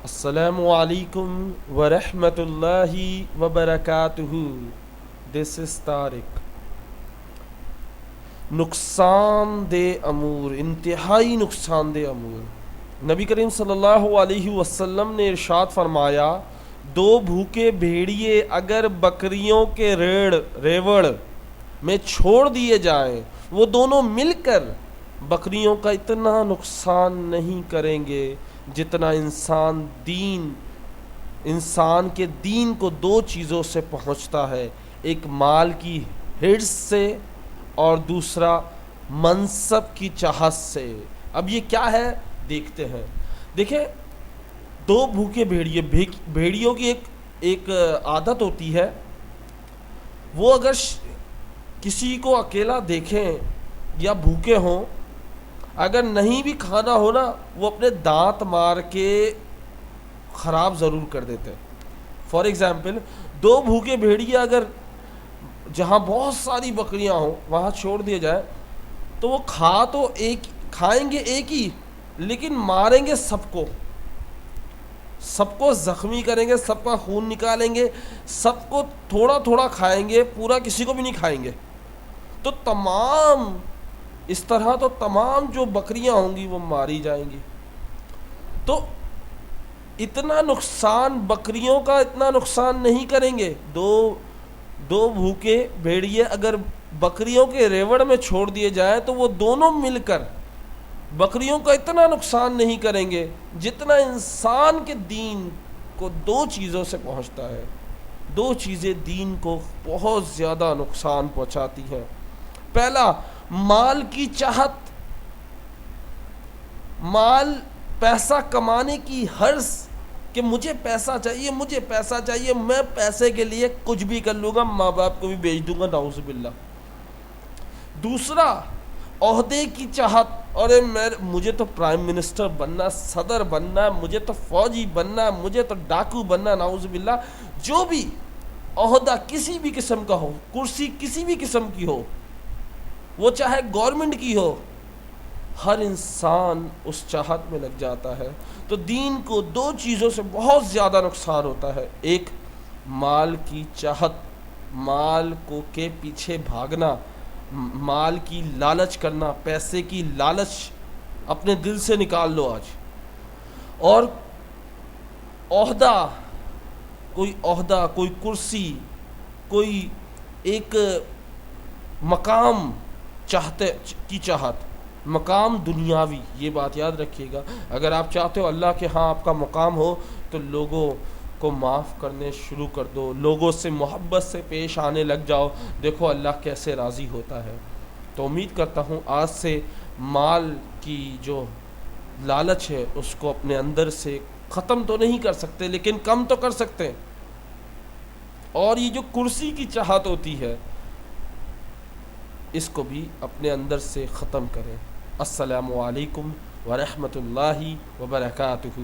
السلام علیکم ورحمۃ اللہ وبرکاتہ. دس از طارق. نقصان دہ امور، انتہائی نقصان دہ امور. نبی کریم صلی اللہ علیہ وسلم نے ارشاد فرمایا، دو بھوکے بھیڑیے اگر بکریوں کے ریوڑ میں چھوڑ دیے جائیں، وہ دونوں مل کر بکریوں کا اتنا نقصان نہیں کریں گے جتنا انسان کے دین کو دو چیزوں سے پہنچتا ہے، ایک مال کی حرص سے اور دوسرا منصب کی چاہت سے. اب یہ کیا ہے دیکھتے ہیں. دیکھیں، دو بھوکے بھیڑیوں کی ایک عادت ہوتی ہے. وہ اگر کسی کو اکیلا دیکھیں یا بھوکے ہوں، اگر نہیں بھی کھانا ہو نا، وہ اپنے دانت مار کے خراب ضرور کر دیتے ہیں. فار ایگزامپل، دو بھوکے بھیڑیے اگر جہاں بہت ساری بکریاں ہوں وہاں چھوڑ دیے جائے تو وہ کھائیں گے ایک ہی، لیکن ماریں گے سب کو زخمی کریں گے، سب کا خون نکالیں گے، سب کو تھوڑا تھوڑا کھائیں گے، پورا کسی کو بھی نہیں کھائیں گے. تو اس طرح تو تمام جو بکریاں ہوں گی وہ ماری جائیں گی. تو اتنا نقصان بکریوں کا اتنا نقصان نہیں کریں گے. دو بھوکے بھیڑیے اگر بکریوں کے ریوڑ میں چھوڑ دیے جائیں تو وہ دونوں مل کر بکریوں کا اتنا نقصان نہیں کریں گے جتنا انسان کے دین کو دو چیزوں سے پہنچتا ہے. دو چیزیں دین کو بہت زیادہ نقصان پہنچاتی ہیں. پہلا، مال کی چاہت. پیسہ کمانے کی حرص کہ مجھے پیسہ چاہیے، میں پیسے کے لیے کچھ بھی کر لوں گا، ماں باپ کو بھی بیچ دوں گا، نعوذ باللہ. دوسرا، عہدے کی چاہت. ارے مجھے تو پرائم منسٹر بننا، صدر بننا، مجھے تو فوجی بننا، مجھے تو ڈاکو بننا، نعوذ باللہ. جو بھی عہدہ کسی بھی قسم کا ہو، کرسی کسی بھی قسم کی ہو، وہ چاہے گورنمنٹ کی ہو، ہر انسان اس چاہت میں لگ جاتا ہے. تو دین کو دو چیزوں سے بہت زیادہ نقصان ہوتا ہے. ایک، مال کی چاہت، مال کو کے پیچھے بھاگنا، مال کی لالچ کرنا، پیسے کی لالچ اپنے دل سے نکال لو آج. اور عہدہ، کوئی کرسی، کوئی ایک مقام کی چاہت، مقام دنیاوی. یہ بات یاد رکھیے گا، اگر آپ چاہتے ہو اللہ کے ہاں آپ کا مقام ہو تو لوگوں کو معاف کرنے شروع کر دو، لوگوں سے محبت سے پیش آنے لگ جاؤ. دیکھو اللہ کیسے راضی ہوتا ہے. تو امید کرتا ہوں آج سے مال کی جو لالچ ہے اس کو اپنے اندر سے ختم تو نہیں کر سکتے لیکن کم تو کر سکتے ہیں. اور یہ جو کرسی کی چاہت ہوتی ہے اس کو بھی اپنے اندر سے ختم کریں. السلام علیکم ورحمۃ اللہ وبرکاتہ.